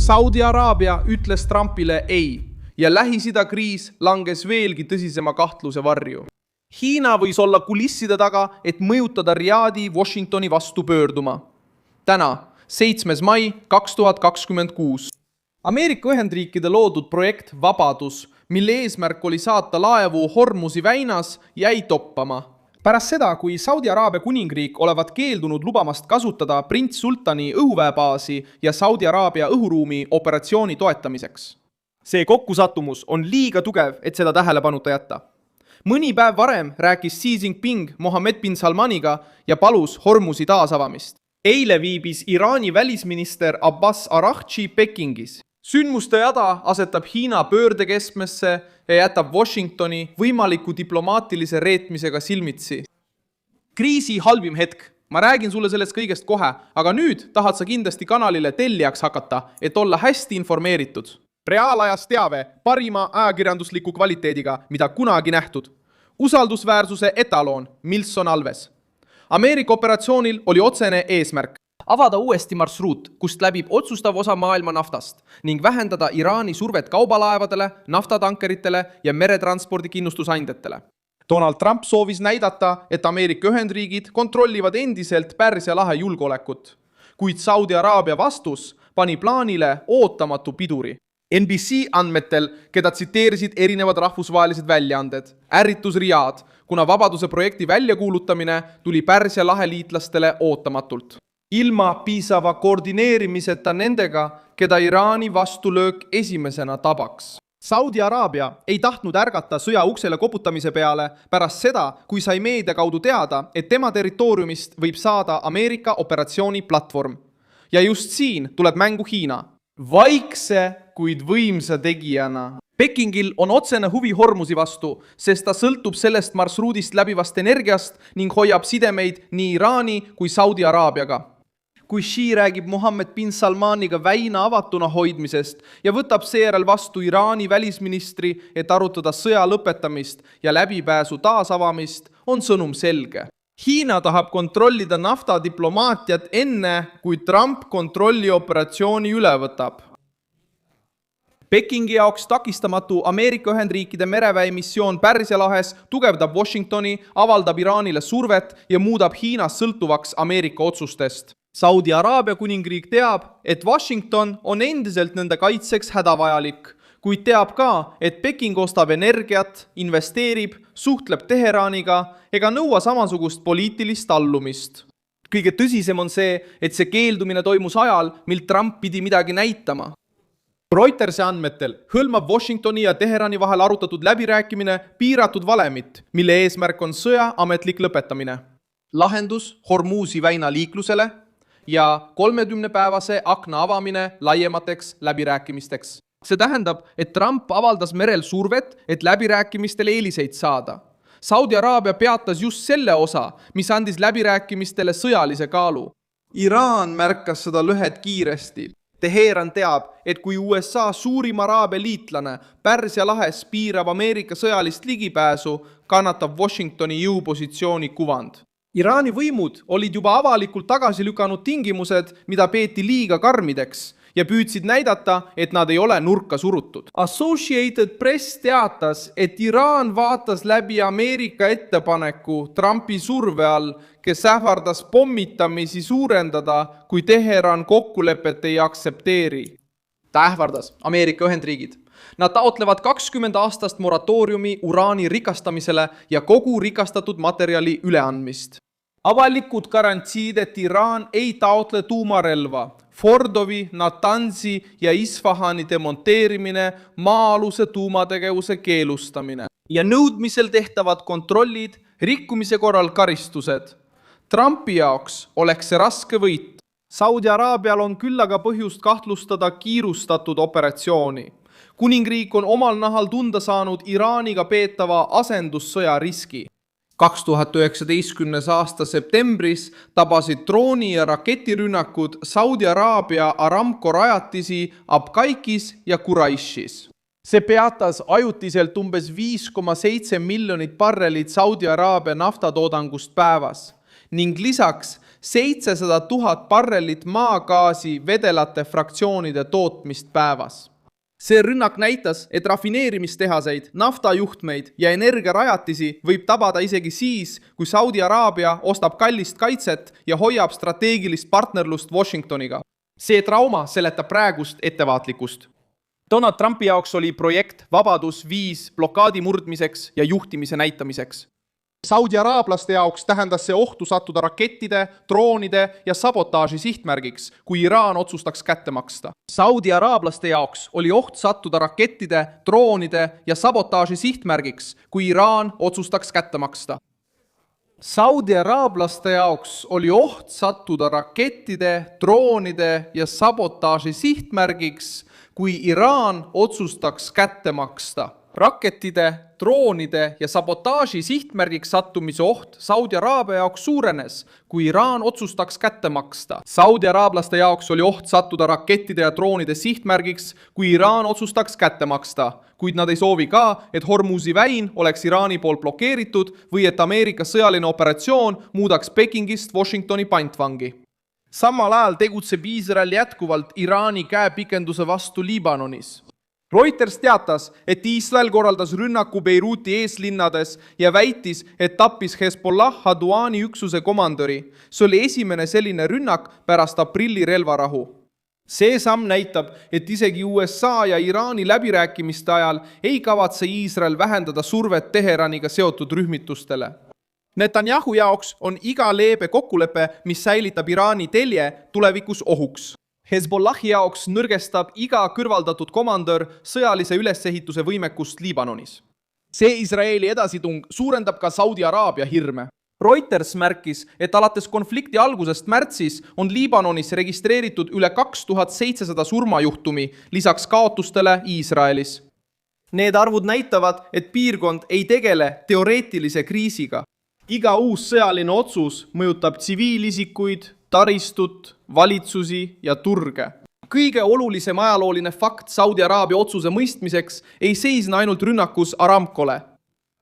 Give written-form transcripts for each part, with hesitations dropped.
Saudi Araabia ütles Trumpile ei ja Lähis-Ida kriis langes veelgi tõsisema kahtluse varju. Hiina võis olla kulisside taga, et mõjutada Riadi Washingtoni vastu pöörduma. Täna, 7. mai 2026. Ameerika Ühendriikide loodud projekt Vabadus, mille eesmärk oli saata laevu Hormuzi väinas, jäi toppama. Pärast seda, kui Saudi Araabia kuningriik olevat keeldunud lubamast kasutada prints Sultani õhuväebaasi ja Saudi Araabia õhuruumi operatsiooni toetamiseks. See kokkusattumus on liiga tugev, et seda tähelepanuta jätta. Mõni päev varem rääkis Xi Jinping Mohammed bin Salmaniga ja palus Hormuzi taasavamist. Eile viibis Iraani välisminister Abbas Araghchi Pekingis. Sündmuste jada asetab Hiina pöördekeskmesse ja jätab Washingtoni võimaliku diplomaatilise reetmisega silmitsi. Kriisi halvim hetk. Ma räägin sulle sellest kõigest kohe, aga nüüd tahad sa kindlasti kanalile tellijaks hakata, et olla hästi informeeritud. Reaalajas teave parima ajakirjandusliku kvaliteediga, mida kunagi nähtud. Usaldusväärsuse etaloon Milson Alves. Ameerika operatsioonil oli otsene eesmärk avada uuesti marsruut, kust läbib otsustav osa maailma naftast ning vähendada Iraani survet kaubalaevadele, naftatankeritele ja meretranspordi kindlustusandjatele. Donald Trump soovis näidata, et Ameerika Ühendriigid kontrollivad endiselt Pärsia lahe julgeolekut, kuid Saudi Araabia vastus pani plaanile ootamatu piduri. NBC andmetel, keda tsiteerisid erinevad rahvusvahelised väljaanded, ärritus Riad, kuna Vabaduse projekti väljakuulutamine tuli Pärsia lahe liitlastele ootamatult. Ilma piisava koordineerimiseta nendega, keda Iraani vastulöök esimesena tabaks. Saudi Araabia ei tahtnud ärgata sõja uksele koputamise peale pärast seda, kui sai meedia kaudu teada, et tema territooriumist võib saada Ameerika operatsiooni platvorm. Ja just siin tuleb mängu Hiina. Vaikse, kuid võimsa tegijana. Pekingil on otsene huvi Hormuzi vastu, sest ta sõltub sellest marsruudist läbivast energiast ning hoiab sidemeid nii Iraani kui Saudi Araabiaga. Kui Xi räägib Mohammed bin Salmaniga väina avatuna hoidmisest ja võtab seejärel vastu Iraani välisministri, et arutada sõja lõpetamist ja läbipääsu taasavamist, on sõnum selge. Hiina tahab kontrollida naftadiplomaatiat enne, kui Trump kontrolli operatsiooni üle võtab. Pekingi jaoks takistamatu Ameerika Ühendriikide mereväemissioon Pärsia lahes tugevdab Washingtoni, avaldab Iraanile survet ja muudab Hiinast sõltuvaks Ameerika otsustest. Saudi Araabia kuningriik teab, et Washington on endiselt nende kaitseks hädavajalik, kuid teab ka, et Peking ostab energiat, investeerib, suhtleb Teheraniga ega nõua samasugust poliitilist allumist. Kõige tõsisem on see, et see keeldumine toimus ajal, mil Trump pidi midagi näitama. Reutersi andmetel hõlmab Washingtoni ja Teherani vahel arutatud läbirääkimine piiratud valemit, mille eesmärk on sõja ametlik lõpetamine. Lahendus Hormuzi väina liiklusele ja 30-päevase akna avamine laiemateks läbirääkimisteks. See tähendab, et Trump avaldas merel survet, et läbirääkimistel eeliseid saada. Saudi Araabia peatas just selle osa, mis andis läbirääkimistele sõjalise kaalu. Iraan märkas seda lõhet kiiresti. Teheran teab, et kui USA suurim Araabia liitlane Pärsia lahes piirab Ameerika sõjalist ligipääsu, kannatab Washingtoni jõupositsiooni kuvand. Iraani võimud olid juba avalikult tagasi lükanud tingimused, mida peeti liiga karmideks ja püüdsid näidata, et nad ei ole nurka surutud. Associated Press teatas, et Iraan vaatas läbi Ameerika ettepaneku Trumpi surve all, kes ähvardas pommitamisi suurendada, kui Teheran kokkulepet ei aksepteeri. Ta ähvardas Ameerika Ühendriigid. Nad taotlevad 20 aastast moratooriumi uraani rikastamisele ja kogu rikastatud materjali üleandmist. Avalikud garantiid, et Iraan ei taotle tuumarelva, Fordovi, Natanzi ja Isfahani demonteerimine, maa-aluse tuumategevuse keelustamine ja nõudmisel tehtavad kontrollid, rikkumise korral karistused. Trumpi jaoks oleks see raske võit. Saudi Araabial on küllaga põhjust kahtlustada kiirustatud operatsiooni. Kuningriik on omal nahal tunda saanud Iraaniga peetava asendussõja riski. 2019. aasta septembris tabasid drooni- ja raketirünnakud Saudi Araabia Aramco rajatisi Abqaikis ja Quraishis. See peatas ajutiselt umbes 5,7 miljonit barrelit Saudi Araabia naftatoodangust päevas ning lisaks 700 000 barrelit maagaasi vedelate fraktsioonide tootmist päevas. See rünnak näitas, et rafineerimistehaseid, naftajuhtmeid ja energiarajatisi võib tabada isegi siis, kui Saudi Araabia ostab kallist kaitset ja hoiab strateegilist partnerlust Washingtoniga. See trauma seletab praegust ettevaatlikkust. Donald Trumpi jaoks oli projekt Vabadus 5 blokaadi murdmiseks ja juhtimise näitamiseks. Saudi araablaste jaoks tähendas see ohtu sattuda rakettide, droonide ja sabotaaži sihtmärgiks, kui Iraan otsustaks kätte maksta. Saudi araablaste jaoks oli oht sattuda rakettide, droonide ja sabotaaži sihtmärgiks, kui Iraan otsustaks kätte maksta. Saudi araablaste jaoks oli oht sattuda rakettide, droonide ja sabotaaži sihtmärgiks, kui Iraan otsustaks kätte maksta. Rakettide, droonide ja sabotaaži sihtmärgiks sattumise oht Saudi Araabia jaoks suurenes, kui Iraan otsustaks kätte maksta. Saudi araablaste jaoks oli oht sattuda rakettide ja droonide sihtmärgiks, kui Iraan otsustaks kätte maksta, kuid nad ei soovi ka, et Hormuzi väin oleks Iraani poolt blokeeritud või et Ameerika sõjaline operatsioon muudaks Pekingist Washingtoni pantvangi. Samal ajal tegutseb Iisrael jätkuvalt Iraani käepikenduse vastu Liibanonis. Reuters teatas, et Iisrael korraldas rünnaku Beiruti eeslinnades ja väitis, et tappis Hezbollah Haduani üksuse komandöri. See oli esimene selline rünnak pärast aprilli relvarahu. See samm näitab, et isegi USA ja Iraani läbirääkimiste ajal ei kavatse Iisrael vähendada survet Teheraniga seotud rühmitustele. Netanyahu jaoks on iga leebe kokkulepe, mis säilitab Iraani telje, tulevikus ohuks. Hezbollahi jaoks nõrgestab iga kõrvaldatud komandör sõjalise ülesehituse võimekust Liibanonis. See Iisraeli edasitung suurendab ka Saudi Araabia hirme. Reuters märkis, et alates konflikti algusest märtsis on Liibanonis registreeritud üle 2700 surmajuhtumi lisaks kaotustele Iisraelis. Need arvud näitavad, et piirkond ei tegele teoreetilise kriisiga. Iga uus sõjaline otsus mõjutab tsiviilisikuid, taristut, valitsusi ja turge. Kõige olulisem ajalooline fakt Saudi Araabia otsuse mõistmiseks ei seisne ainult rünnakus Aramcole.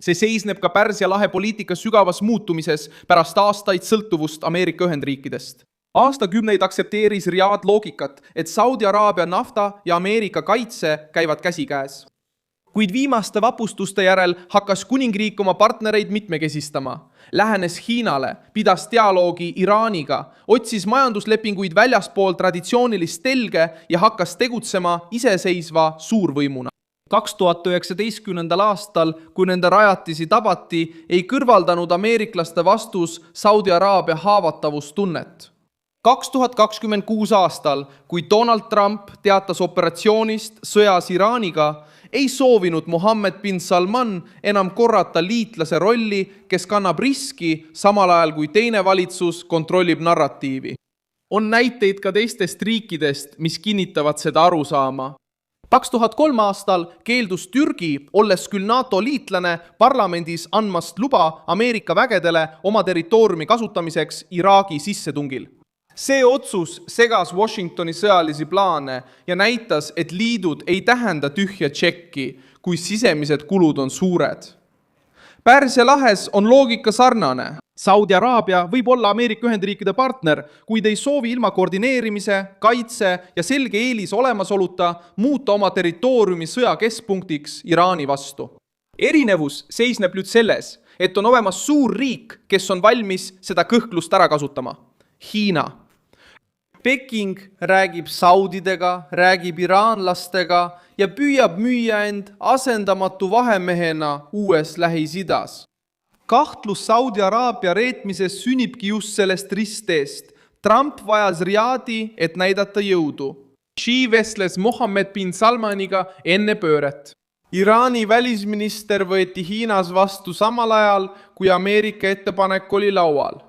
See seisneb ka Pärsia lahe poliitika sügavas muutumises pärast aastaid sõltuvust Ameerika Ühendriikidest. Aastakümneid aksepteeris Riyadh loogikat, et Saudi Araabia nafta ja Ameerika kaitse käivad käsikäes. Kuid viimaste vapustuste järel hakkas kuningriik oma partnereid mitmekesistama. Lähenes Hiinale, pidas dialoogi Iraaniga, otsis majanduslepinguid väljaspool traditsioonilist telge ja hakkas tegutsema iseseisva suurvõimuna. 2019. aastal, kui nende rajatisi tabati, ei kõrvaldanud ameeriklaste vastus Saudi Araabia haavatavustunnet. 2026 aastal, kui Donald Trump teatas operatsioonist sõjas Iraaniga, ei soovinud Mohammed bin Salman enam korrata liitlase rolli, kes kannab riski, samal ajal kui teine valitsus kontrollib narratiivi. On näiteid ka teistest riikidest, mis kinnitavad seda arusaama. 2003 aastal keeldus Türgi, olles küll NATO liitlane, parlamendis andmast luba Ameerika vägedele oma territooriumi kasutamiseks Iraagi sissetungil. See otsus segas Washingtoni sõjalisi plaane ja näitas, et liidud ei tähenda tühja tšekki, kui sisemised kulud on suured. Pärsia lahes on loogika sarnane. Saudi Araabia võib olla Ameerika Ühendriikide partner, kuid ei soovi ilma koordineerimise, kaitse ja selge eelis olemasoluta muuta oma territooriumi sõja keskpunktiks Iraani vastu. Erinevus seisneb nüüd selles, et on olemas suur riik, kes on valmis seda kõhklust ära kasutama. Hiina. Peking räägib saudidega, räägib iraanlastega ja püüab müüa end asendamatu vahemehena uues Lähis-Idas. Kahtlus Saudi Araabia reetmises sünnibki just sellest ristteest. Trump vajas Riyadhi, et näidata jõudu. Xi vestles Mohammed bin Salmaniga enne pööret. Iraani välisminister võeti Hiinas vastu samal ajal, kui Ameerika ettepanek oli laual.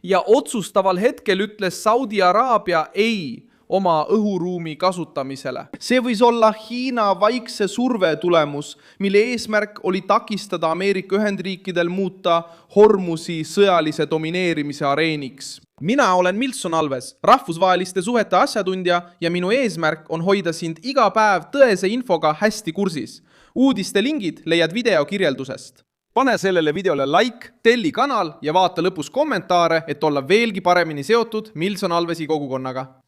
Ja otsustaval hetkel ütles Saudi Araabia ei oma õhuruumi kasutamisele. See võis olla Hiina vaikse surve tulemus, mille eesmärk oli takistada Ameerika Ühendriikidel muuta Hormuzi sõjalise domineerimise areeniks. Mina olen Milson Alves, rahvusvaheliste suhete asjatundja ja minu eesmärk on hoida sind iga päev tõese infoga hästi kursis. Uudiste lingid leiad video kirjeldusest. pane sellele videole like, telli kanal ja vaata lõpus kommentaare, et olla veelgi paremini seotud Milson Alvesi kogukonnaga.